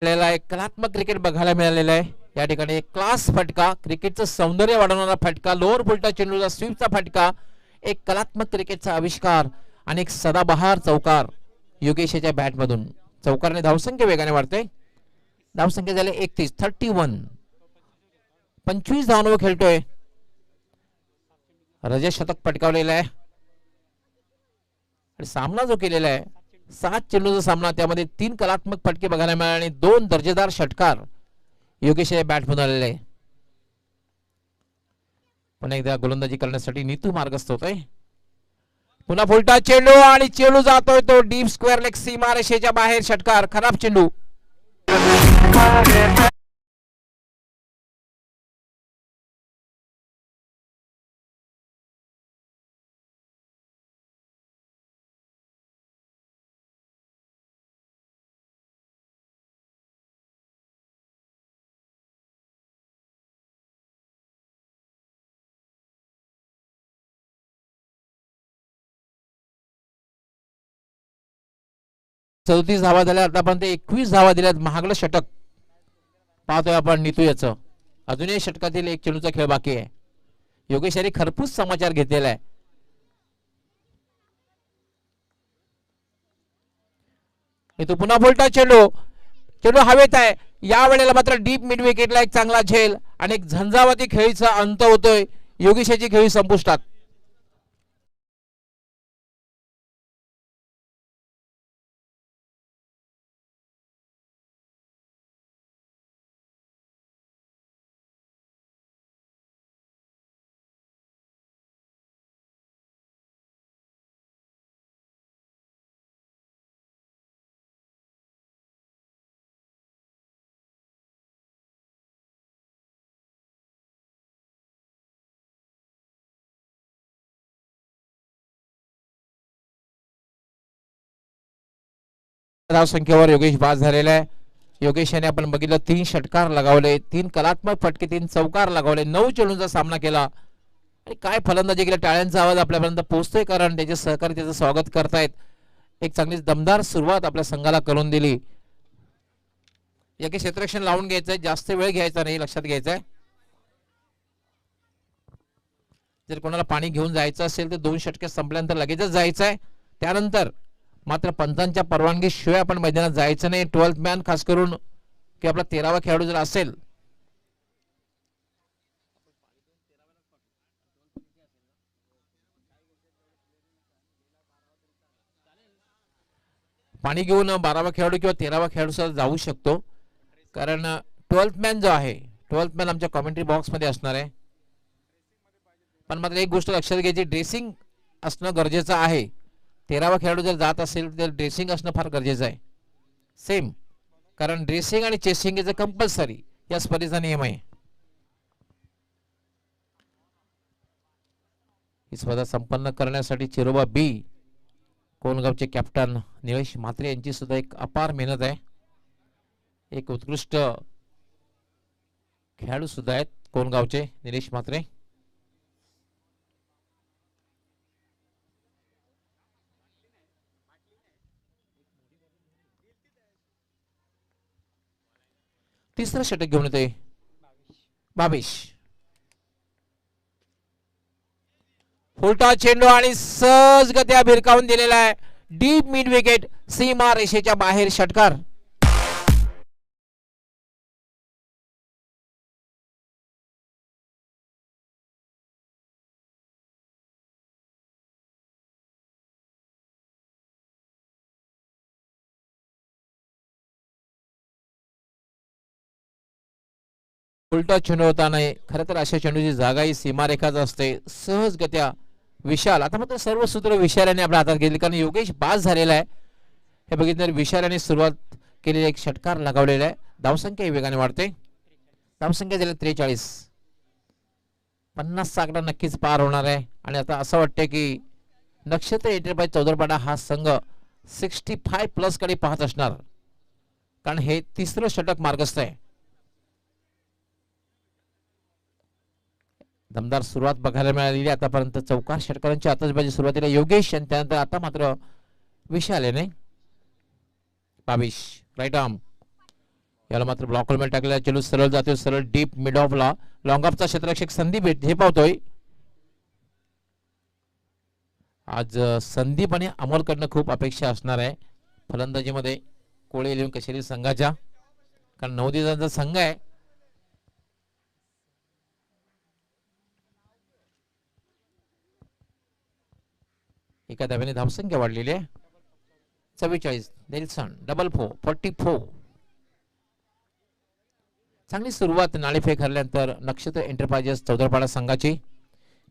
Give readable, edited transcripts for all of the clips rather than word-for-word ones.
एक कलात्मक क्रिकेट बघायला मिळालेला आहे या ठिकाणी. एक क्लास फटका, क्रिकेटचं सौंदर्य वाढवणारा फटका, लोअर फुलटा चेंडूचा स्वीपचा फटका, एक कलात्मक क्रिकेटचा आविष्कार आणि एक सदाबहार चौकार योगेशच्या बॅट मधून. चौकारने धावसंख्या वेगाने वाढते. धावसंख्या झाली 31. 25 धावांवर खेळतोय. रजत शतक पटकावलेला आहे आणि सामना जो केलेला आहे 7 चेंडूचा सामना, त्यामध्ये 3 कलात्मक फटके बघायला मिळाले आणि 2 दर्जेदार षटकार योगेशच्या बॅटमधून आलेले आहे. पुन्हा एकदा गोलंदाजी करण्यासाठी नीतू मार्गस्थ होतोय. पुन्हा फुलटा चेंडू आणि चेंडू जातोय तो डीप स्क्वेअर लेग सीमा रेषेच्या बाहेर. षटकार, खराब चेंडू. चौतीस धावा झाल्या आतापर्यंत. 21 धावा दिल्यात. महागडं षटक पाहतोय आपण नीतू याचं. अजूनही षटकातील एक चेंडूचा खेळ बाकी आहे. योगेश यांनी खरपूस समाचार घेतलेला आहे. नीतू पुन्हा फुलटा चेंडू. चेंडू हवेत आहे. या वेळेला मात्र डीप मिड विकेटला एक चांगला झेल आणि एक झंझावाती खेळीचा अंत होतोय. योगेशाची खेळी संपुष्टात. धाव संख्येवर योगेश बाद झालेला आहे. योगेश याने आपण बघितलं 3 षटकार लगावले, 3 कलात्मक फटके, 3 चौकार लगावले, 9 चेंडूंचा सामना केला आणि काय फलंदाजी केली. टाळ्यांचा आवाज आपल्यापर्यंत पोहोचतोय कारण त्याचे सहकारी त्याचं स्वागत करतायत. एक चांगली दमदार सुरुवात आपल्या संघाला करून दिली. याचे क्षेत्ररक्षण लावून घ्यायचंय, जास्त वेळ घ्यायचा नाही, लक्षात घ्यायचंय. जर कोणाला पाणी घेऊन जायचं असेल तर 2 षटके संपल्यानंतर लगेचच जायचंय. त्यानंतर मात्र पंचांच्या परवानगी शिवाय आपण मैदानात जायचं नाही. 12th मॅन खास करून की आपला 13वा खेळाडू जर असेल पाणी घेऊन 12वा खेळाडू किंवा 13वा खेळाडू सुद्धा जाऊ शकतो. कारण 12th मॅन जो आहे 12th मॅन आमच्या कमेंट्री बॉक्स मध्ये असणार आहे. पण मात्र एक गोष्ट लक्षात घ्यायची, ड्रेसिंग असणं गरजेचं आहे. 13वा खेळाडू जर जात असेल तर ड्रेसिंग असणं फार गरजेचं आहे. सेम, कारण ड्रेसिंग आणि चेसिंग इज अ कंपल्सरी, या स्पर्धेचा नियम आहे. ही स्पर्धा संपन्न करण्यासाठी चिरोबा बी कोलगावचे कॅप्टन निलेश म्हात्रे यांची सुद्धा एक अपार मेहनत आहे. एक उत्कृष्ट खेळाडू सुद्धा आहेत कोलगावचे निलेश म्हात्रे. तिसरं षटक घेऊन येते 22. फुलटा चेंडू आणि सहजगत्या भिरकावून दिलेला आहे. डीप मिड विकेट सीमा रेषेच्या बाहेर. षटकार. फुलटा चेंडू होता नाही. खरं तर अशा चेंडूची जागा ही सीमारेखाच असते. सहजगत्या विशाल, आता मात्र सर्व सूत्र विशाल याने आपल्या हातात घेतली कारण योगेश बाद झालेला आहे. हे बघितलं विशाल याने सुरुवात केलेला एक षटकार लगावलेला आहे. धावसंख्या वेगाने वाढते. धावसंख्या झाली 43. 50चा आकडा नक्कीच पार होणार आहे आणि आता असं वाटतंय की नक्षत्र एंटरप्राइज चौदरपाडा हा संघ 65+ कडे पाहत असणार कारण हे तिसरं षटक मार्गस्थ आहे. दमदार सुरुवात बघायला मिळालेली आतापर्यंत. चौकार षटकारांची आतषबाजी सुरुवातीला योगेश आणि त्यानंतर आता मात्र विशाल याने 22 राईट आर्म याला मात्र ब्लॉकवर मेल टाकलेला चेंडू सरळ जातोय, सरळ डीप मिड ऑफला. लॉंग ऑफचा क्षेत्ररक्षक संदीप झेपावतोय. आज संदीप आणि अमोलकडनं खूप अपेक्षा असणार आहे फलंदाजीमध्ये कोळी इलेव्हन कशेरी संघाच्या, कारण 9 दिवसांचा संघ आहे. एका धाब्याने धावसंख्या वाढलेली आहे 44. Nelson double 4 44. चांगली सुरुवात नाणेफेक हरल्यानंतर नक्षत्र एंटरप्राइजेस चौदरपाडा संघाची.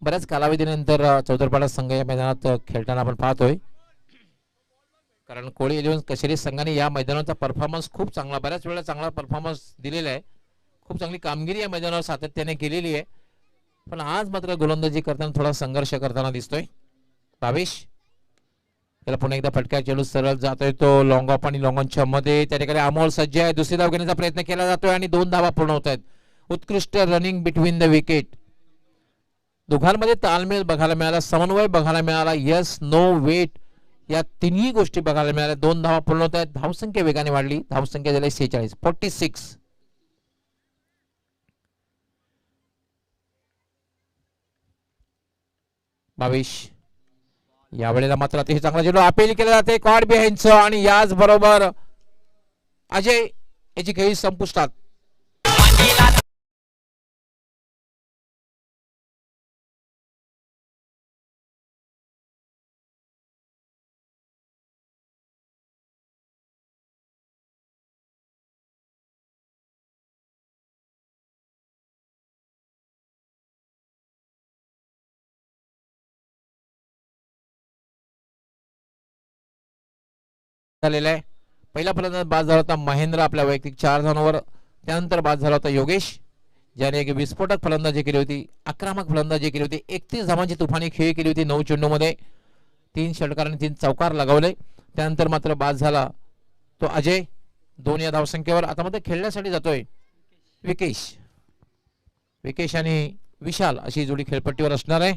बऱ्याच कालावधीनंतर चौदरपाडा संघ या मैदानात खेळताना आपण पाहतोय, कारण कोळी इलेव्हन कशेरी संघाने या मैदानाचा परफॉर्मन्स खूप चांगला, बऱ्याच वेळा चांगला परफॉर्मन्स दिलेला आहे. खूप चांगली कामगिरी या मैदानावर सातत्याने केलेली आहे, पण आज मात्र गोलंदाजी करताना थोडा संघर्ष करताना दिसतोय. 22. त्याला पुन्हा एकदा फटका चेंडू सरळ जातोय तो लॉंग ऑफ आणि लॉंग ऑनच्या मध्ये. त्या ठिकाणी अमोल सज्ज आहे, दुसरी धाव घेण्याचा प्रयत्न केला जातोय आणि 2 धावा पूर्ण होत आहेत. उत्कृष्ट रनिंग बिटवीन द विकेट. दोघांमध्ये ताळमेळ बघायला मिळाला, समन्वय बघायला मिळाला, यस नो वेट या तिन्ही गोष्टी बघायला मिळाल्या. 2 धावा पूर्ण होत आहेत. धावसंख्या वेगाने वाढली, धावसंख्या झाली 46 46. यावेळेला मात्र अतिशय चांगला चेंडू अपील केला जाते कॉड बिहाइंडचं आणि याच बरोबर अजय याची खेळी संपुष्टात. झालेला आहे. पहिला फलंदाज बाद झाला होता महेंद्र आपल्या वैयक्तिक 4 धावांवर. त्यानंतर बाद झाला होता योगेश, ज्याने एक विस्फोटक फलंदाजी केली होती, आक्रमक फलंदाजी केली होती, 31 धावांची तुफानी खेळी केली होती 9 चेंडूमध्ये. 3 षटकार आणि 3 चौकार लगावले. त्यानंतर मात्र बाद झाला तो अजय 2 या धावसंख्येवर. आता मात्र खेळण्यासाठी जातोय विकेश. विकेश आणि विशाल अशी जोडी खेळपट्टीवर असणार आहे.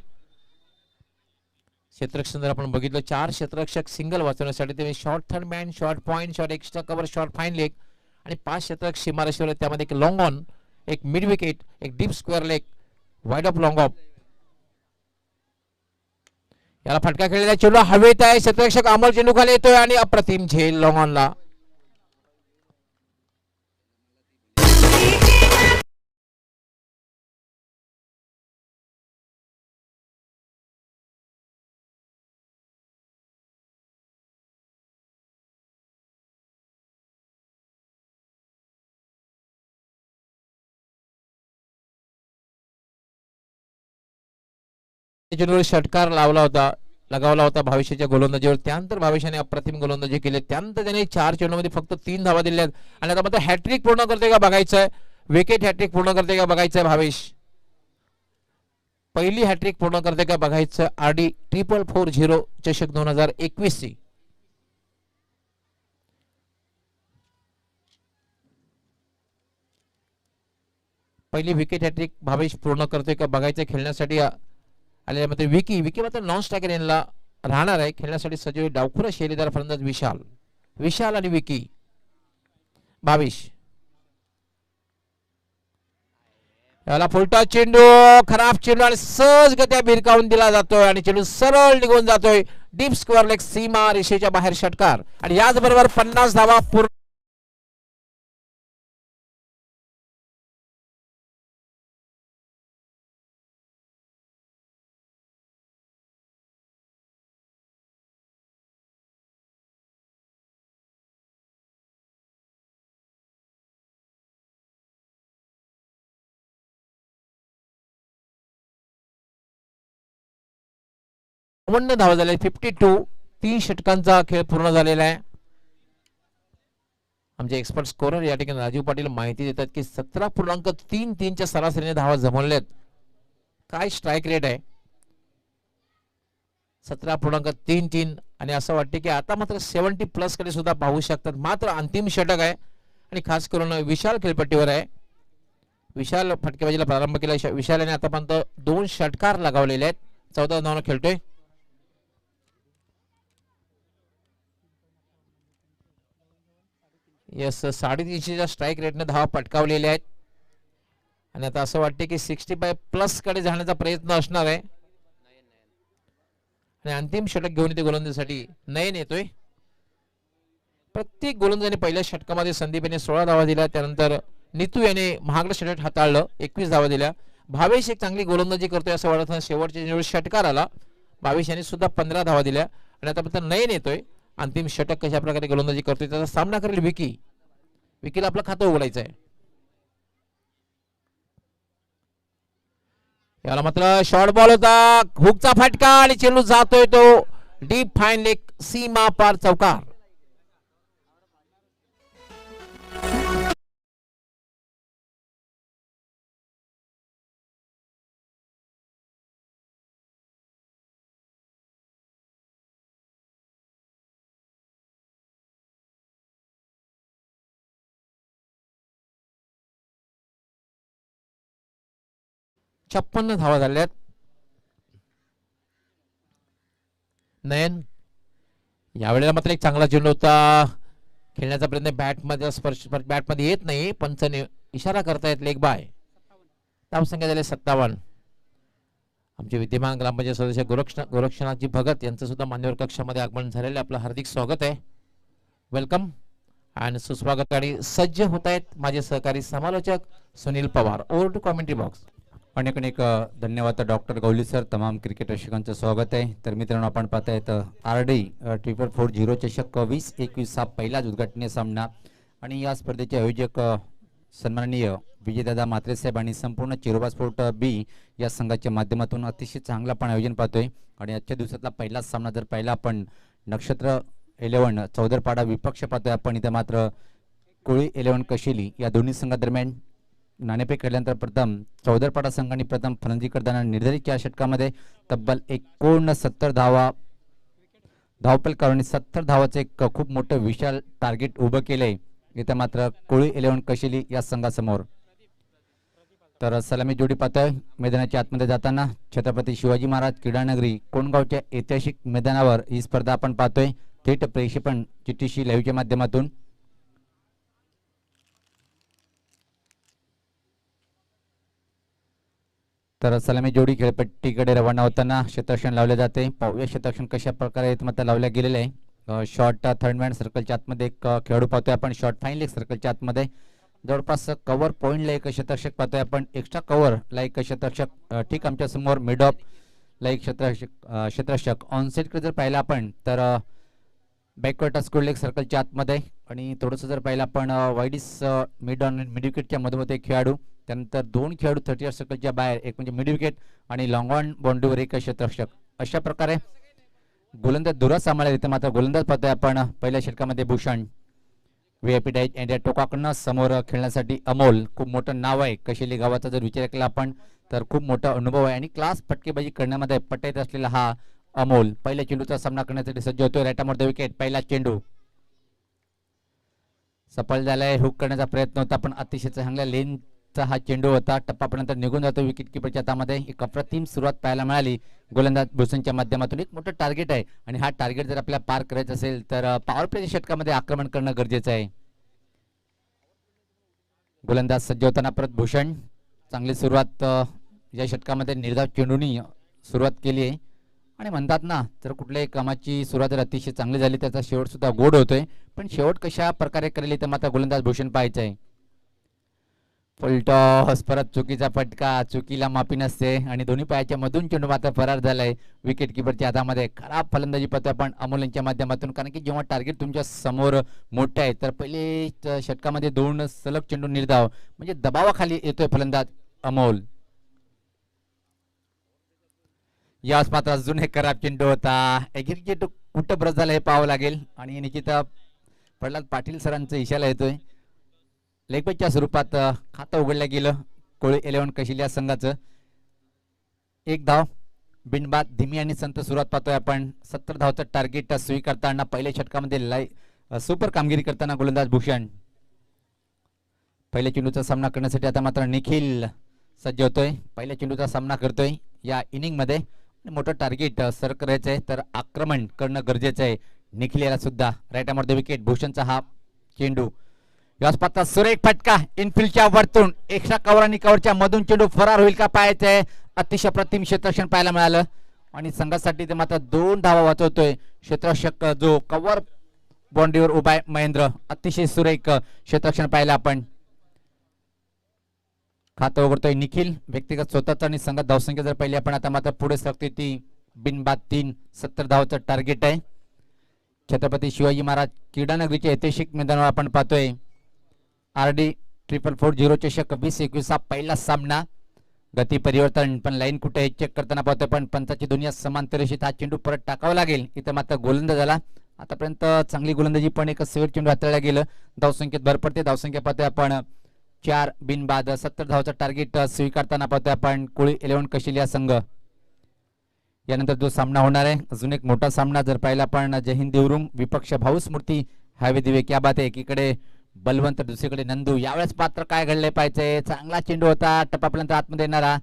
क्षेत्ररक्षण जर आपण बघितलं 4 क्षेत्ररक्षक सिंगल वाचवण्यासाठी, ते short third man, short point, short extra cover, short fine leg आणि 5 क्षेत्ररक्षक सीमारेषेवर. त्यामध्ये एक लॉंग ऑन, एक मिड विकेट, एक deep square leg, wide of long of. याला फटका खेळलेला चेंडू हवेत आहे. क्षेत्ररक्षक अमोल चेंडू खाली येतोय आणि अप्रतिम झेल लॉंग ऑनला. षटकार लगावला होता भविष्याच्या गोलंदाजीवर. त्यानंतर भविष्याने अप्रतिम गोलंदाजी केली. त्यानंतर त्याने 4 चेंडूमध्ये फक्त 3 धावा दिल्या आणि आता मात्र हॅट्रिक पूर्ण करते का बघायचंय, विकेट हॅट्रिक पूर्ण करते का बघायचंय भावेश. पहिली हॅट्रिक पूर्ण करते का बघायचं. आरडी 4440 चषक 2021 ची पहिली विकेट हॅट्रिक भावेश पूर्ण करतोय का बघायचं. खेळण्यासाठी आलेल्या विकी मात्र नॉन स्ट्रायकर यांना राहणार आहे. खेळण्यासाठी सजीव डावखुरा शैलीदार फलंदाज विशाल आणि विकी. 22. याला फुलटा चेंडू, खराब चेंडू आणि सहजगत्या भिरकावून दिला जातोय आणि चेंडू सरळ निघून जातोय डीप स्क्वेअर लेग, सीमा रेषेच्या बाहेर षटकार. आणि याचबरोबर 50 धावा पूर्ण. धावा झाले 52. 3 षटकांचा खेळ पूर्ण झालेला आहे. आमचे एक्सपर्ट स्कोरर या ठिकाणी राजीव पाटील माहिती देतात की 17.33 च्या सरासरीने धावा जमवल्यात. काय स्ट्राईक रेट आहे 17.33. आणि असं वाटते की आता मात्र 70+ कडे सुद्धा पाहू शकतात. मात्र अंतिम षटक आहे आणि खास करून विशाल खेळपट्टीवर आहे. विशाल फटकेबाजीला प्रारंभ केला. विशालाने आतापर्यंत 2 षटकार लगावलेले आहेत. 14 धावांना खेळतोय. यस 350च्या स्ट्राईक रेटने धावा पटकावलेल्या आहेत आणि आता असं वाटते की 65 प्लस कडे जाण्याचा प्रयत्न असणार आहे आणि अंतिम षटक घेऊन येते गोलंदाजीसाठी नयन येतोय. प्रत्येक गोलंदाजाने पहिल्या षटकामध्ये संदीप याने 16 धावा दिल्या. त्यानंतर नितू याने महागडं षटक हाताळलं 21 धावा दिल्या. भावेश एक चांगली गोलंदाजी करतोय असं वाटत शेवटच्या षटकार आला भावेश याने सुद्धा 15 धावा दिल्या आणि आता नयन येतोय. अंतिम षटक कशा प्रकारे गोलंदाजी करतोय त्याचा सामना करेल विकी. विकीला आपलं खातं उघडायचं आहे. याला मात्र शॉर्ट बॉल होता हुकचा फटका आणि चेंडू जातोय तो डीप फाईन लेग सीमा पार चौकार. छप्पन्न धावा झाल्यात. नयन यावेळेला मात्र एक चांगला चेंडू होता खेळण्याचा प्रयत्न बॅटमध्ये स्पर्श बॅटमध्ये येत नाही पंचने इशारा करतायत लेग बाय. धावसंख्या झाले 57. आमचे विद्यमान ग्रामपंचायत सदस्य गोरक्षनाथजी भगत यांचं सुद्धा मान्यवर कक्षामध्ये आगमन झालेलं आपलं हार्दिक स्वागत आहे. वेलकम आणि सुस्वागत आणि सज्ज होत आहेत माझे सहकारी समालोचक Sunil Pawar. Over to commentary box. अनेक अनेक धन्यवाद डॉक्टर गवली सर. तमाम क्रिकेट रसिकांचं स्वागत आहे. तर मित्रांनो आपण पाहतायत RD 444 चषक 20-21 हा पहिलाच उद्घाटनीय सामना आणि या स्पर्धेचे आयोजक सन्माननीय विजयदादा म्हात्रे साहेब आणि संपूर्ण चिरोबा स्पोर्ट बी या संघाच्या माध्यमातून अतिशय चांगला आपण आयोजन पाहतोय. आणि आजच्या दिवसातला पहिलाच सामना जर पाहिला आपण नक्षत्र 11 चौदरपाडा विपक्ष पाहतोय आपण. इथे मात्र कोळी 11 कशिली या दोन्ही संघादरम्यान नाणेफेक खेळल्यानंतर प्रथम चौदरपाडा संघाने प्रथम फलंदाजी करताना निर्धारित 4 षटकामध्ये तब्बल 69 धावफलकारांनी 70 धावाचे एक खूप मोठं विशाल टार्गेट उभं केलंय इथे मात्र कोळी 11 कशिली या संघासमोर. तर सलामी जोडी पाहतोय मैदानाच्या आतमध्ये जाताना छत्रपती शिवाजी महाराज क्रीडानगरी कोणगावच्या ऐतिहासिक मैदानावर ही स्पर्धा आपण पाहतोय थेट प्रक्षेपण चिठ्ठीशी लाईव्हच्या माध्यमातून. तर सलामी जोडी खेळपट्टीकडे रवाना होताना शतरक्षण लावले जाते. पाहूया शतरक्षण कशा प्रकारे मात्र लावल्या गेलेले आहे. शॉर्ट थर्ड मॅन सर्कलच्या आतमध्ये एक खेळाडू पाहतोय आपण. शॉर्ट फाईन लेग सर्कलच्या आतमध्ये जवळपास कव्हर पॉईंटला एक शतरक्षक पाहतोय आपण. एक्स्ट्रा कव्हरला एक शतरक्षक ठीक आमच्या समोर मिड ऑफ ला एक शतरक्षक ऑनसेटकडे जर पाहिलं आपण तर बॅकवर्ड स्क्वेअर लेग सर्कलच्या आतमध्ये आणि थोडंसं जर पाहिलं आपण वाईडिस मिड ऑन मिड विकेटच्या मधोमध एक खेळाडू. त्यानंतर 2 खेळाडू 30 सर्कलच्या बाहेर एक म्हणजे मिड विकेट आणि लॉंग ऑन बाउंड्रीवर एक शतरक्षक. अशा प्रकारे गोलंदाज दुरा सांभाळले. इथे मात्र गोलंदाज पाहतोय आपण. पहिल्या षटकामध्ये भूषण VIP डायच इंडिया टोकाकडनं समोर खेळण्यासाठी अमोल खूप मोठं नाव आहे. कशिली गावाचा जर विचार केला आपण तर खूप मोठा अनुभव आहे आणि क्लास फटकेबाजी करण्यामध्ये पट्ट्यात असलेला हा अमोल पहिल्या चेंडूचा सामना करण्यासाठी सज्ज होतोय. राईटामोर विकेट पहिला चेंडू सफल झालाय. हुक करण्याचा प्रयत्न होता पण अतिशय चांगल्या लेनचा हा चेंडू होता. टप्पापर्यंत निघून जातो विकेट किपरच्या हातामध्ये. एक अप्रतिम सुरुवात पाहायला मिळाली गोलंदाज भूषणच्या माध्यमातून. एक मोठं टार्गेट आहे आणि हा टार्गेट जर आपल्याला पार करायचं असेल तर पॉवर प्लेच्या षटकामध्ये आक्रमण करणं गरजेचं आहे. गोलंदाज सज्ज होताना परत भूषण चांगली सुरुवात या षटकामध्ये निर्धाव चेंडूनी सुरुवात केली आहे आणि म्हणतात ना जर कुठल्याही कामाची सुरुवात जर अतिशय चांगली झाली त्याचा शेवट सुद्धा गोड होतोय. पण शेवट कशा प्रकारे करेल तर मात्र गोलंदाज भूषण पाहायचं आहे. फुलटॉस परत चुकीचा फटका चुकीला माफी नसते आणि दोन्ही पायाच्या मधून चेंडू मात्र फरार झालाय विकेट किपरच्या हातामध्ये. खराब फलंदाजी पाहतोय आपण अमोल यांच्या माध्यमातून. कारण की जेव्हा टार्गेट तुमच्या समोर मोठे आहे तर पहिले षटकामध्ये 2 सलग चेंडू निर्धाव म्हणजे दबावाखाली येतोय फलंदाज अमोल. यास मात्र अजून एक खराब चेंडू होता. एक चेंडू कुठं ब्रश झाला हे पाहावं लागेल आणि निश्चित प्रल्हाद पाटील सरांचा इशारा येतोय. लेगपॅचच्या स्वरूपात खातं उघडलं गेलं कोळी 11 कशिली या संघाचं. एक धाव बिनबाद धीमी आणि संत सुरुवात पाहतोय आपण. 70 धावचं टार्गेट स्वीकारताना पहिल्या षटकामध्ये सुपर कामगिरी करताना गोलंदाज भूषण. पहिल्या चेंडूचा सामना करण्यासाठी आता मात्र निखिल सज्ज होतोय. पहिल्या चेंडूचा सामना करतोय या इनिंगमध्ये. मोठं टार्गेट सर करायचं आहे तर आक्रमण करणं गरजेचं आहे. निखिल याला सुद्धा राईटामोर विकेट. भूषणचा हा चेंडू याच पाहता सुरेख फटका इनफिल्डच्या वरतून एक्स्ट्रा कव्हर आणि कव्हरच्या मधून चेंडू फरार होईल का पाहायचंय. अतिशय प्रतिम क्षेत्ररक्षण पाहायला मिळालं आणि संघासाठी ते मात्र 2 धावा वाचवतोय क्षेत्ररक्षक जो कव्हर बाउंड्रीवर उभा आहे महेंद्र. अतिशय सुरेख क्षेत्ररक्षण पाहिलं आपण. खातं उघडतोय निखिल व्यक्तिगत स्वतःच आणि संघात धावसंख्या जर पाहिली आपण आता मात्र पुढे सरकते ती बिनबाद 3 70 धावाचं टार्गेट आहे. छत्रपती शिवाजी महाराज क्रीडानगरीच्या ऐतिहासिक मैदानावर आपण पाहतोय RD 444 चषक 2021 हा पहिला सामना. गती परिवर्तन पण लाईन कुठे आहे चेक करताना पाहतोय पण पंचाची दुनिया समांतर रेषेत हा चेंडू परत टाकावा लागेल. इथं मात्र गोलंदाज झाला आतापर्यंत चांगली गोलंदाजी पण एक सेव्ह चेंडू हाताळला गेलं. धावसंख्येत भर पडते. धावसंख्या पाहतोय आपण 4 बिनबाद 70 धावाचं टार्गेट स्वीकारताना पाहतोय आपण कोळी 11 कशिलिया संघ. यानंतर जो सामना होणार आहे अजून एक मोठा सामना जर पाहिला आपण जय हिंद देवरुंग विपक्ष भाऊ स्मृती हायवे दिवे क्या बात आहे. एकीकडे बलवंत दुसरीकडे नंदू. यावेळेस पात्र काय घडले पाहिजे. चांगला चेंडू होता टप्पापर्यंत आतमध्ये येणारा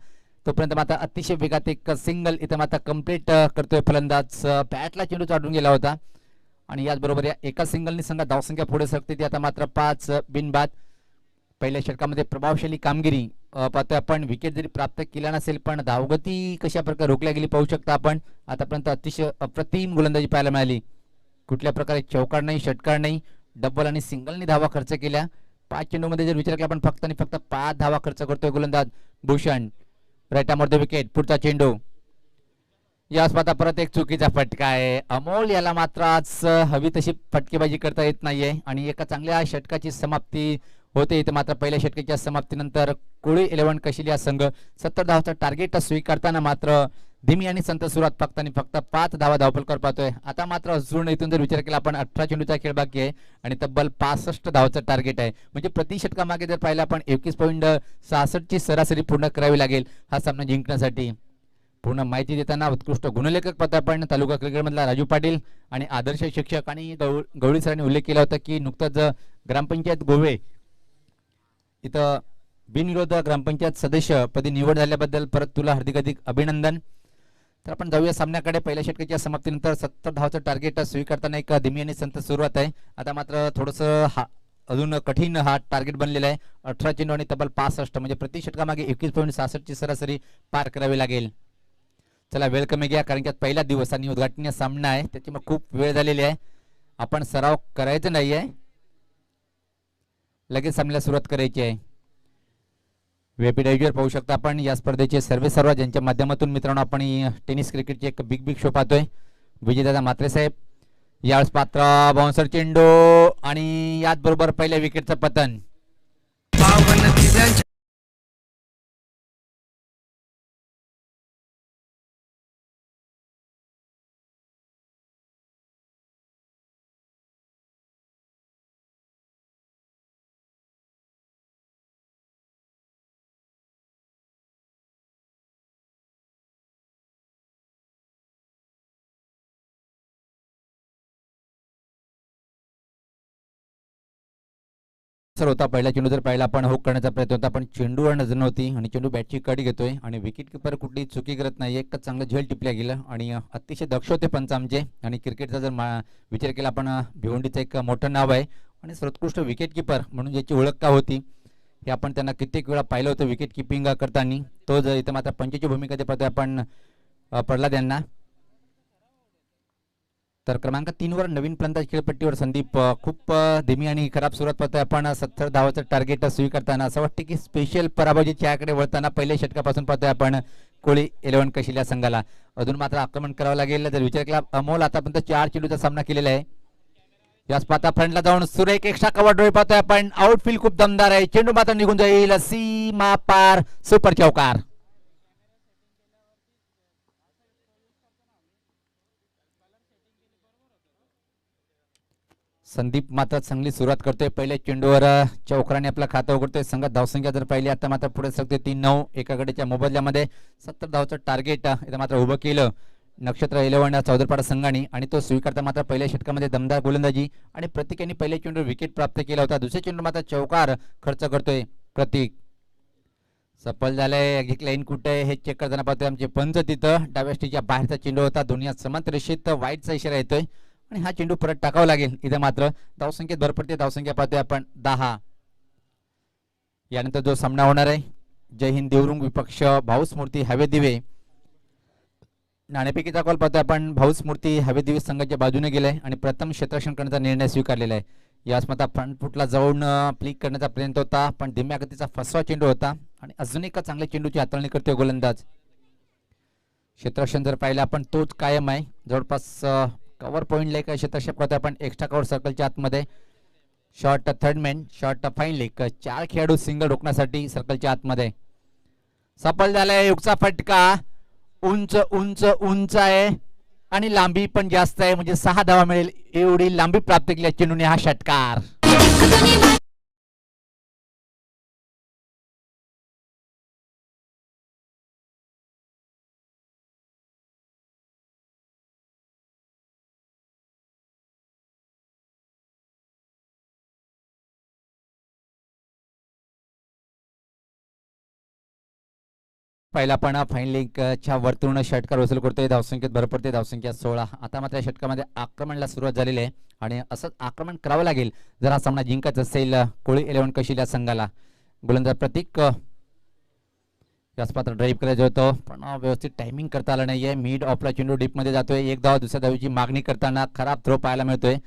तोपर्यंत मात्र अतिशय वेगात एक सिंगल इथं मात्र कंप्लीट करतोय फलंदाज. बॅटला चेंडू चाडून गेला होता आणि याचबरोबर या एका सिंगलनी संघात धावसंख्या पुढे सरकते ती आता मात्र 5 बिनबाद. पहिल्या षटकामध्ये प्रभावशाली कामगिरी पाहतोय आपण. विकेट जरी प्राप्त केला नसेल पण धावगती कशा प्रकारे रोखल्या गेली पाहू शकता आपण. आतापर्यंत अतिशय अप्रतिम गोलंदाजी पाहायला मिळाली. कुठल्या प्रकारे चौकार नाही षटकार नाही डबल आणि सिंगलनी धावा खर्च केल्या. 5 चेंडूमध्ये जर विचार केला आपण फक्त आणि फक्त 5 धावा खर्च करतोय गोलंदाज भूषण. Right arm wicket. पुढचा चेंडू यास पाहता परत एक चुकीचा फटका आहे. अमोल याला मात्र आज हवी तशी फटकेबाजी करता येत नाहीये आणि एका चांगल्या षटकाची समाप्ती होते. इथे मात्र पहिल्या षटकाच्या समाप्तीनंतर कोळी 11 कशिलिया संघ 70 धावाचा टार्गेट स्वीकारताना मात्र धीमी आणि संत सुरुवात फक्त आणि फक्त 5 धावा धावफलकर पाहतोय. आता मात्र अजून इथून जर विचार केला आपण 18 चेंडूचा खेळ बाकी आहे आणि तब्बल 65 धावाचं टार्गेट आहे. म्हणजे प्रति षटकामागे जर पाहिलं आपण 21.66 ची सरासरी पूर्ण करावी लागेल हा सामना जिंकण्यासाठी. पूर्ण माहिती देताना उत्कृष्ट गुणलेखक पाहतोय आपण तालुका क्रिकेटमधला राजू पाटील आणि आदर्श शिक्षक आणि गवळी सरांनी उल्लेख केला होता की नुकताच ग्रामपंचायत गोवे इथं बिनविरोध ग्रामपंचायत सदस्य पदी निवड झाल्याबद्दल परत तुला हार्दिक अभिनंदन. तर आपण जाऊया सामन्याकडे. पहिल्या षटकाच्या समाप्तीनंतर 70 धावाचं टार्गेट स्वीकारताना एक धीमी आणि संत सुरुवात आहे. आता मात्र थोडंसं अजून कठीण हा टार्गेट बनलेला आहे. 18 चेंडू आणि तब्बल 65 म्हणजे प्रति षटकामागे 21.66 ची सरासरी पार करावी लागेल. चला वेळ कमी घ्या कारण की पहिला दिवस आणि उद्घाटनीय सामना आहे त्याच्यामुळे खूप वेळ झालेली आहे. आपण सराव करायचा नाही आहे लगेच सामन्याला सुरुवात करायची आहे. वेबसाईटवर पाहू शकता आपण या स्पर्धेचे सर्व ज्यांच्या माध्यमातून मित्रांनो आपण टेनिस क्रिकेटचे एक बिग शो पाहतोय. विजयदादा म्हात्रे साहेब यावेळेस पात्र बाउन्सर चेंडू आणि याच बरोबर पहिल्या विकेटचं पतन. होता पहिला चेंडू जर पाहिला आपण हुक करण्याचा प्रयत्न होता पण चेंडूवर नजर नव्हती आणि चेंडू बॅटची कडी घेतोय आणि विकेट किपर कुठली चुकी करत नाही. एक चांगलं झेल टिपल्या गेलं आणि अतिशय दक्ष होते पंच आमचे. आणि क्रिकेटचा जर विचार केला आपण भिवंडीचं एक मोठं नाव आहे आणि सर्वोत्कृष्ट विकेट किपर म्हणून ज्याची ओळख का होती हे आपण त्यांना कित्येक वेळा पाहिलं होतं विकेट किपिंग करताना. तो जर इथं मात्र पंचाची भूमिका ते पाहतोय आपण प्रल्हाद यांना. तर क्रमांक 3 वर नवीन फलंदाज खेळपट्टीवर संदीप. खूप धीमी आणि खराब सुरुवात पाहतोय आपण. 70 धावाचं टार्गेट स्वीकारताना असं वाटतं की स्पेशल पराभवाच्या याकडे वळताना पहिल्या षटकापासून पाहतोय आपण कोळी 11 कशिलिया संघाला. अजून मात्र आक्रमण करावं लागेल. जर विचार केला अमोल आतापर्यंत 4 चेंडूचा सामना केलेला आहे. याच पाहता फ्रंटला जाऊन सुरेख एक्स्ट्रा कव्हर ड्राइव्ह पाहतोय आपण. आउटफील्ड खूप दमदार आहे. चेंडू मात्र निघून जाईल. सीमा पार सुपर चौकार. संदीप मात्र चांगली सुरुवात करतोय. पहिल्या चेंडूवर चौकराने आपलं खातं उघडतोय. संघात धावसंख्या जर पाहिली आता मात्र पुढे सरकते 3-9 एका गडीच्या मोबदल्यामध्ये 70 धावाचं टार्गेट इथं मात्र उभं केलं नक्षत्र 11 चौदरपाडा संघाने आणि तो स्वीकारता मात्र पहिल्या षटकामध्ये दमदार गोलंदाजी आणि प्रत्येकाने पहिल्या चेंडूवर विकेट प्राप्त केला होता. दुसऱ्या चेंडू मात्र चौकार खर्च करतोय प्रतीक. सफल झालंय. एक लाईन कुठे हे चेक करताना पाहतोय आमचे पंच. तिथं डाव्या स्टीच्या बाहेरचा चेंडू होता. दोन्ही समांतर रेषेत वाईटचा इशारा येतोय आणि हा चेंडू परत टाकावा लागेल. इथे मात्र धावसंख्येत भर पडते. धावसंख्या पाहतोय आपण 10. यानंतर जो सामना होणार आहे जय हिंद देवरुंग विपक्ष भाऊ स्मृती हवे दिवे. नाणेफेकीचा कॉल पाहतोय आपण. भाऊ स्मृती हवे दिवे संघाच्या बाजूने गेलाय आणि प्रथम क्षेत्ररक्षण करण्याचा निर्णय स्वीकारलेला आहे. यास मात्र फ्रंट फुटला जाऊन फ्लिक करण्याचा प्रयत्न होता पण धीम्या गतीचा फसवा चेंडू होता आणि अजून एका चांगल्या चेंडूची हाताळणी करतोय गोलंदाज. क्षेत्ररक्षण जर पाहिलं आपण तोच कायम आहे. जवळपास कव्हर पॉईंटला एक क्षेत्ररक्षक करतोय आपण एक्स्ट्रा कव्हर सर्कलच्या आतमध्ये. Short third man short fine leg 4 खेळाडू सिंगल रोखण्यासाठी सर्कलच्या आतमध्ये. सफल झालाय युगचा फटका. उंच उंच उंच आहे आणि लांबी पण जास्त आहे म्हणजे 6 धावा मिळेल एवढी लांबी प्राप्त केली चेंडूने हा षटकार. पहिला पण फाईन लेगच्या वरतून षटकार वसूल करतोय. धावसंख्येत भर पडते. धावसंख्या 16. आता मात्र या षटकामध्ये आक्रमणाला सुरुवात झालेली आहे आणि असंच आक्रमण करावं लागेल जर हा सामना जिंकायचा असेल कोळी 11 कशील या संघाला. गोलंदाज प्रतीक याच पात्र ड्राईव्ह करायचं होतं पण व्यवस्थित टायमिंग करता आलं नाहीये. मिड ऑफला चेंडू डीपमध्ये जातोय. एक धाव दुसऱ्या धावीची मागणी करताना खराब थ्रो पाहायला मिळतोय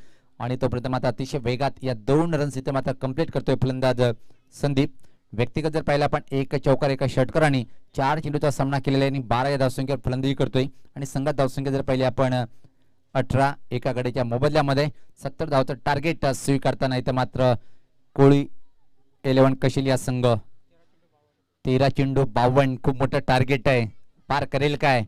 आणि तोपर्यंत मात्र अतिशय वेगात या 2 रन्स इथे मात्र कंप्लीट करतोय फलंदाज संदीप. व्यक्तिगत जर पाहिलं आपण 1 चौकार 1 षटकार आणि 4 चेंडूचा सामना केलेला आहे आणि 12 या धावसंख्येवर फलंदाजी करतोय आणि संघात धावसंख्या जर पाहिली आपण 18 एका गड्याच्या मोबदल्यामध्ये 70 धावचं टार्गेट स्वीकारताना इथं मात्र कोळी 11 कशील या संघ 13 चेंडू 52 खूप मोठं टार्गेट आहे. पार करेल काय.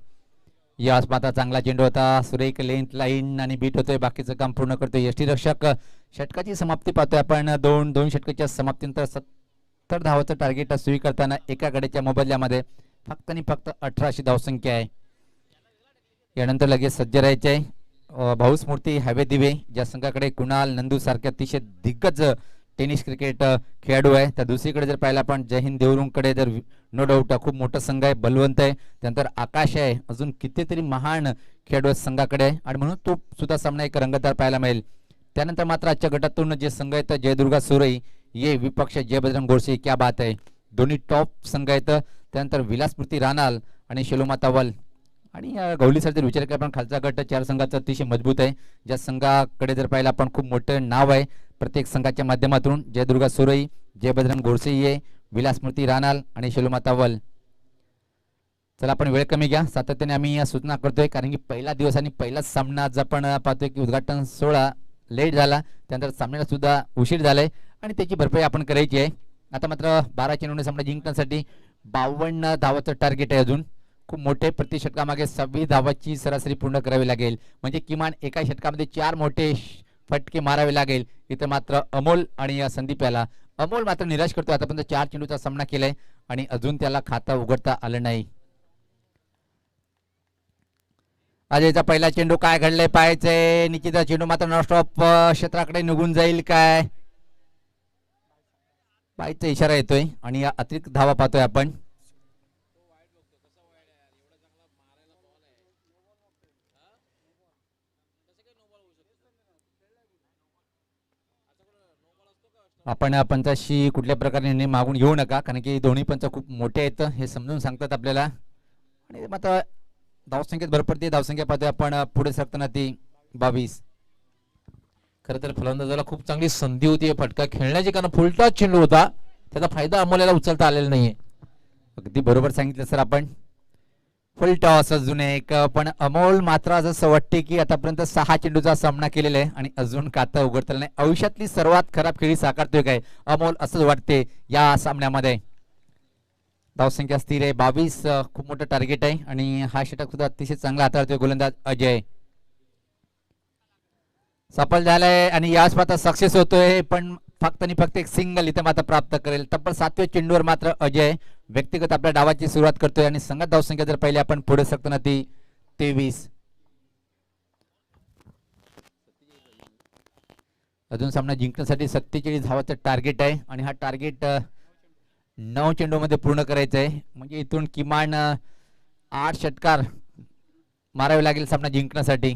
यास मात्र चांगला चेंडू होता. सुरेख लेंथ लाईन आणि बीट होतोय. बाकीचं काम पूर्ण करतोय यष्टीरक्षक. षटकाची समाप्ती पाहतोय आपण. दोन षटकाच्या समाप्तीनंतर 70 धावाचं टार्गेट स्वीकारताना एका गड्याच्या मोबदल्यामध्ये फक्त आणि फक्त 18 धावसंख्या आहे. यानंतर लगेच सज्ज राहायचे भाऊ स्मृती हवे दिवे ज्या संघाकडे कुणाल नंदू सारखे अतिशय दिग्गज टेनिस क्रिकेट खेळाडू आहे. त्या दुसरीकडे जर पाहिलं आपण जय हिंद देवरुंगकडे जर नो डाऊट खूप मोठं संघ आहे बलवंत आहे. त्यानंतर आकाश आहे. अजून कितीतरी महान खेळाडू आहेत संघाकडे आणि म्हणून तो सुद्धा सामना एक रंगतदार पाहायला मिळेल. त्यानंतर मात्र आजच्या गटातून जे संघ आहेत जयदुर्गा सुरई ये विपक्ष जय बजरंग गोडसे. क्या बात आहे. दोन्ही टॉप संघ आहेत. त्यानंतर विलासमूर्ती रानाल आणि शेलोमाता वल आणि गवलीसाठी जर विचार केला आपण खालचा गट 4 संघाचा अतिशय मजबूत आहे. ज्या संघाकडे जर पाहिलं आपण खूप मोठं नाव आहे प्रत्येक संघाच्या माध्यमातून. जयदुर्गा सुरई जय बजरंग गोडसे ये विलासमूर्ती रानाल आणि शेलोमाता वल. चला आपण वेळ कमी घ्या. सातत्याने आम्ही या सूचना करतोय कारण की पहिला दिवस आणि पहिलाच सामना आज आपण पाहतोय की उद्घाटन सोहळा लेट झाला त्यानंतर सामन्याला सुद्धा उशीर झालाय आणि त्याची भरपाई आपण करायची आहे. आता मात्र 12 चेंडूने सामना जिंकण्यासाठी 52 धावाचं टार्गेट आहे. अजून खूप मोठे प्रति षटकामागे 26 धावाची सरासरी पूर्ण करावी लागेल म्हणजे किमान एका षटकामध्ये 4 मोठे फटके मारावे लागेल. इथं मात्र अमोल आणि संदीप याला अमोल मात्र निराश करतो. आतापर्यंत 4 चेंडूचा सामना केलाय आणि अजून त्याला खातं उघडता आलं नाही. अजयचा पहिला चेंडू काय घडलंय पाहायचंय. निश्चितच चेंडू मात्र नॉनस्टॉप क्षेत्राकडे निघून जाईल काय. पायचा इशारा येतोय आणि या अतिरिक्त धावा पाहतोय आपण. आपण पंचाशी कुठल्या प्रकारे निर्णय मागून घेऊ नका कारण की दोन्ही पंच खूप मोठे आहेत हे समजून सांगतात आपल्याला आणि मात्र धावसंख्येत भर पडते. धावसंख्या पाहतोय आपण पुढे सरकताना ती 22. खरं तर फलंदाजाला खूप चांगली संधी होती फटका खेळण्याची कारण फुलटॉस चेंडू होता त्याचा फायदा अमोल्याला उचलता आलेला नाहीये. अगदी बरोबर सांगितलं सर आपण. फुल टॉस अजून एक पण अमोल मात्र असं वाटते की आतापर्यंत 6 चेंडूचा सामना केलेला आहे आणि अजून खातं उघडता नाही. आयुष्यातली सर्वात खराब खेळी साकारतोय काय अमोल असंच वाटते या सामन्यामध्ये. धावसंख्या स्थिर आहे 22. खूप मोठं टार्गेट आहे आणि हा षटक सुद्धा अतिशय चांगला हाताळतोय गोलंदाज अजय. सफल झालाय आणि याच मात्र सक्सेस होतोय पण फक्त आणि फक्त एक सिंगल इथे मात्र प्राप्त करेल. तब्बल 7व्या चेंडूवर मात्र अजय व्यक्तिगत आपल्या डावाची सुरुवात करतोय आणि संघात धावसंख्या जर पहिले आपण पुढे सरकताना ती 23. अजून सामना जिंकण्यासाठी 47 धावाचं टार्गेट आहे आणि हा टार्गेट 9 चेंडूमध्ये पूर्ण करायचं आहे म्हणजे इथून किमान 8 षटकार मारावे लागेल सामना जिंकण्यासाठी.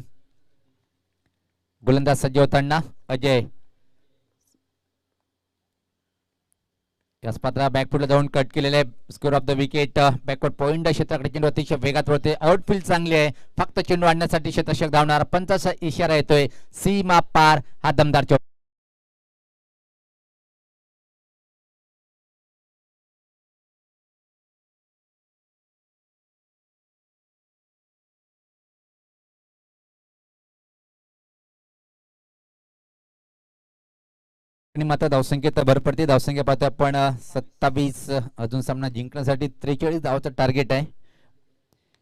गोलंदाज सज्ज होताना अजय याच पात्र बॅकफुटला जाऊन कट केलेले आहे. Score of the wicket. Backward point क्षेत्राकडे चेंडू अतिशय वेगात वळते. आउटफील्ड चांगली आहे. फक्त चेंडू आणण्यासाठी क्षेत्ररक्षक धावणार. पंचाचा इशारा येतोय. सीमा पार हा दमदार चौकार. आणि मात्र धावसंख्येत भर पडते. धावसंख्या पाहतो आपण 27. अजून सामना जिंकण्यासाठी 43 धावाचं टार्गेट आहे.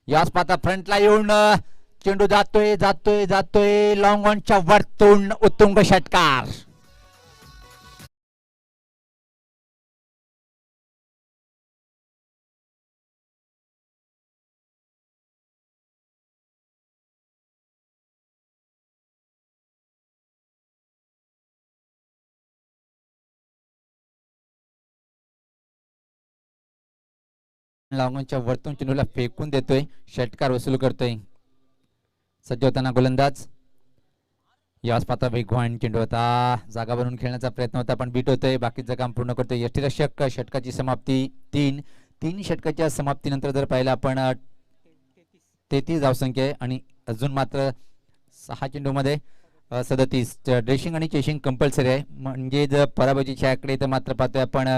याच पाहता फ्रंटला येऊन चेंडू जातोय जातोय जातोय लॉंग ऑनच्या वरतून उत्तुंग षटकार. लॉंगॉनच्या वरतून चेंडूला फेकून देतोय. षटकार वसूल करतोय. सज्ज होताना गोलंदाज. याच पात्र वेगवान चेंडू होता. जागा बनवून खेळण्याचा प्रयत्न होता पण बीट होतोय. बाकीचं काम पूर्ण करतोय यष्टीरक्षक. षटकाची समाप्ती 3 षटकाच्या समाप्तीनंतर जर पाहिलं आपण 33 धावसंख्या आहे आणि अजून मात्र 6 चेंडूमध्ये 37. ड्रेसिंग आणि चेसिंग कंपल्सरी आहे. म्हणजे जर पराभवाची छायाकडे तर मात्र पाहतोय आपण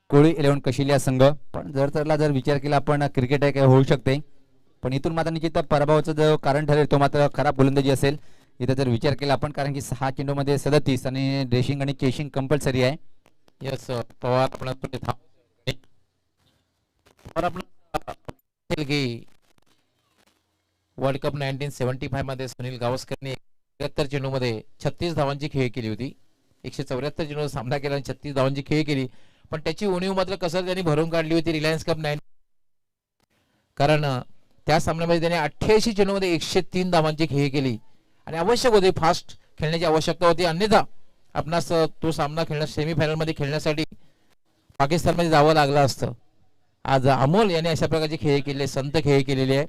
कोळी 11 कशिलिया संघ. पण जर विचार केला आपण क्रिकेट आहे काय होऊ शकते पण इथून मात्र निश्चित पराभवाचं जो कारण ठरेल तो मात्र खराब गोलंदाजी असेल इथं जर विचार केला आपण. कारण की 6 चेंडूमध्ये 37 आणि ड्रेसिंग आणि चेसिंग कंपल्सरी आहे. यस पवार की वर्ल्ड कप 1975 मध्ये सुनील गावस्करने 73 चेंडूमध्ये 36 धावांची खेळी केली होती. 174 चेंडू सामना केला आणि 36 धावांची खेळी केली. पण त्याची उणीव मात्र कसर त्यांनी भरून काढली होती रिलायन्स कप 9. कारण त्या सामन्यामध्ये त्याने 88 चेंडूमध्ये 103 धावांची खेळी केली आणि आवश्यक होती फास्ट खेळण्याची आवश्यकता होती. अन्यथा आपणास तो सामना सेमीफायनल मध्ये खेळण्यासाठी पाकिस्तानमध्ये जावं लागलं असतं. आज अमोल याने अशा प्रकारची खेळी केली, संत खेळी केलेली आहे.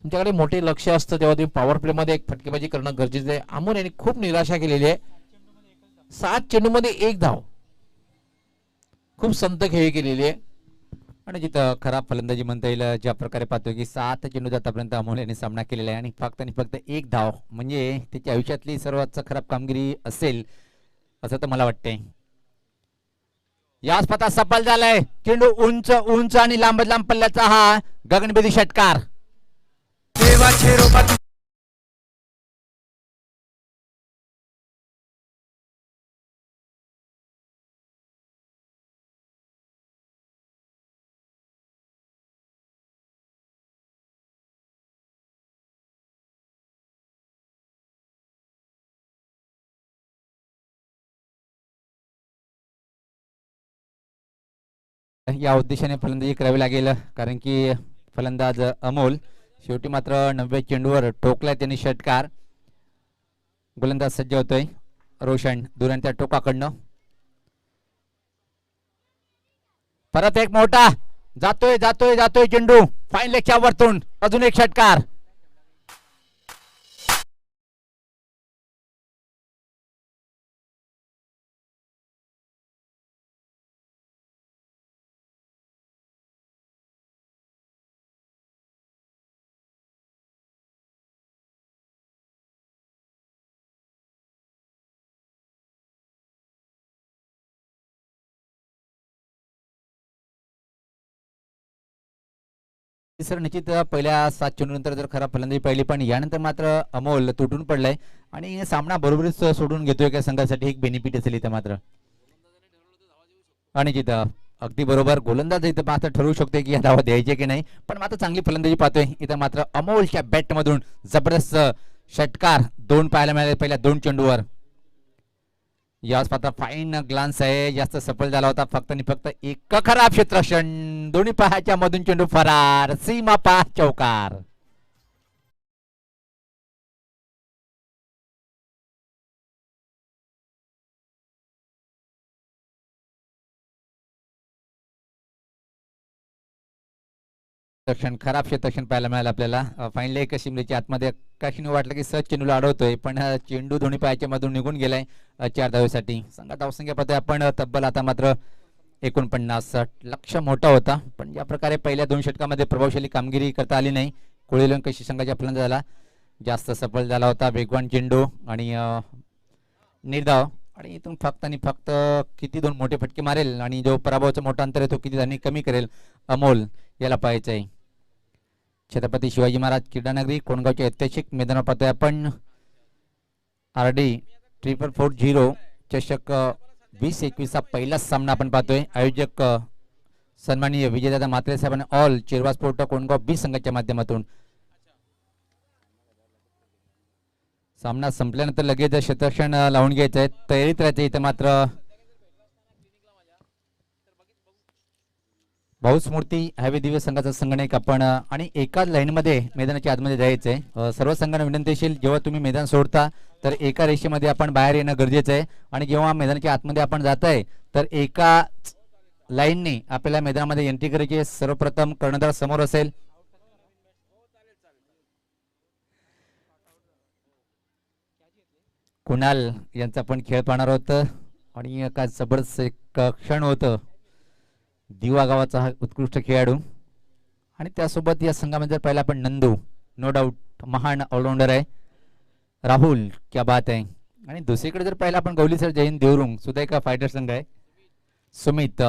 तुमच्याकडे मोठे लक्ष असतं तेव्हा तुम्ही पॉवर प्ले मध्ये एक फटकेबाजी करणं गरजेचं आहे. अमोल यांनी खूप निराशा केलेली आहे. 7 चेंडूमध्ये 1 धाव. खूप संत खेळी केलेली आहे. आणि जिथं खराब फलंदाजी म्हणता येईल ज्या प्रकारे पाहतो की 7 चेंडू आतापर्यंत अमोल यांनी सामना केलेला आहे आणि फक्त 1 धाव म्हणजे त्याच्या आयुष्यातली सर्वात खराब कामगिरी असेल असं तर मला वाटते. याच पता सफल झालाय. चेंडू उंच उंच आणि लांब लांब पल्ल्याचा हा गगनभेदी षटकार. या उद्देशाने फलंदाजी करावी लागेल कारण की फलंदाज अमोल शेवटी मात्र 90 चेंडूवर ठोकलाय त्यांनी षटकार. गोलंदाज सज्ज होतोय रोशन दुरान त्या टोकाकडनं. परत एक मोठा जातोय जातोय जातोय चेंडू फाईन लेगच्या वरतून अजून एक षटकार. सर निश्चित पहिल्या 7 चेंडूनंतर जर खराब फलंदाजी पाहिली पण यानंतर मात्र अमोल तुटून पडलाय आणि सामना बरोबरीच सोडून घेतोय का संघासाठी एक बेनिफिट असेल इथं मात्र. आणि जिथं अगदी बरोबर गोलंदाज इथं मात्र ठरवू शकते की या धावा द्यायचे की नाही पण मात्र चांगली फलंदाजी पाहतोय इथं मात्र अमोलच्या बॅट मधून जबरदस्त षटकार 2 पाहायला मिळाले पहिल्या 2 चेंडूवर. याच पात्र फाईन ग्लान्स आहे. जास्त सफल झाला होता फक्त एक खराब क्षेत्ररक्षण. दोन्ही पायाच्या मधून चेंडू फरार. सीमा पार चौकार. खराब क्षेत्ररक्षण पाहायला मिळालं आपल्याला. फाईन लेग शिमलेच्या आतमध्ये एका क्षणी वाटलं की सहज चेंडूला अडवतोय, पण चेंडू दोन्ही पायाच्या मधून निघून गेलाय 4 धावेसाठी. संघात धावसंख्या पाहतोय आपण तब्बल आता मात्र 49. लक्ष मोठा होता, पण ज्या प्रकारे पहिल्या 2 षटकामध्ये प्रभावशाली कामगिरी करता आली नाही. कोळीलन कशी संघाच्या फलंदाज झाला, जास्त सफल झाला होता. वेगवान चेंडू आणि निर्धाव, आणि इथून फक्त आणि फक्त किती 2 मोठे फटके मारेल आणि जो पराभवाचा मोठा अंतर आहे तो किती धानी कमी करेल अमोल, याला पाहायचं आहे. छत्रपती शिवाजी महाराज क्रीडानगरी कोणगावच्या ऐतिहासिक मैदानावर पाहतोय आपण RD 4440 चषक 2021 चा पहिलाच सामना आपण पाहतोय. आयोजक सन्माननीय विजयदादा म्हात्रे साहेबांनी ऑल चिरवा स्पोर्ट कोणगाव बी संघाच्या माध्यमातून. सामना संपल्यानंतर लगेच क्षेत्ररक्षण लावून घ्यायचं आहे, तयारीत राहायचं. इथं मात्र भाऊस्मृती हॅवी दिव्य संघाचा संगणक आपण आणि एकाच लाईनमध्ये मैदानाच्या आतमध्ये जायचंय. सर्व संघांना विनंतीशील, जेव्हा तुम्ही मैदान सोडता तर एका रेषेमध्ये आपण बाहेर येणं गरजेचं आहे, आणि जेव्हा मैदानाच्या आतमध्ये आपण जाताय तर एका लाईनने आपल्याला मैदानामध्ये एंट्री करायची आहे. सर्वप्रथम कर्णधार समोर असेल. कुणाल यांचा पण खेळ पाहणार होतं, आणि काय जबरदस्त एक क्षण होतं. दिवा गावाचा हा उत्कृष्ट खेळाडू, आणि त्यासोबत या संघामध्ये जर पाहिलं आपण नंदू, नो डाऊट महान ऑलराऊंडर आहे. राहुल, क्या बात आहे. आणि दुसरीकडे जर पाहिलं आपण गवली सर जैन देवरुंग सुद्धा एका फायटर संघ आहे. सुमित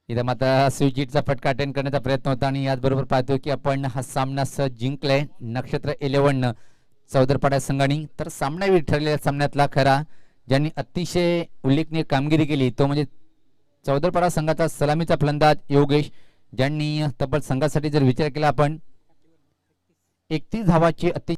इथं मात्र स्विचिटचा फटका अटेंड करण्याचा प्रयत्न होता, आणि याचबरोबर पाहतो की आपण हा सामना सहज जिंकलाय नक्षत्र 11 चौदरपाडा संघाने. तर सामनावीर ठरलेल्या सामन्यातला खरा ज्यांनी अतिशय उल्लेखनीय कामगिरी केली तो म्हणजे चौदरपाडा संघाचा सलामीचा फलंदाज योगेश, ज्यांनी तब्बल संघासाठी जर विचार केला आपण 31 धावाची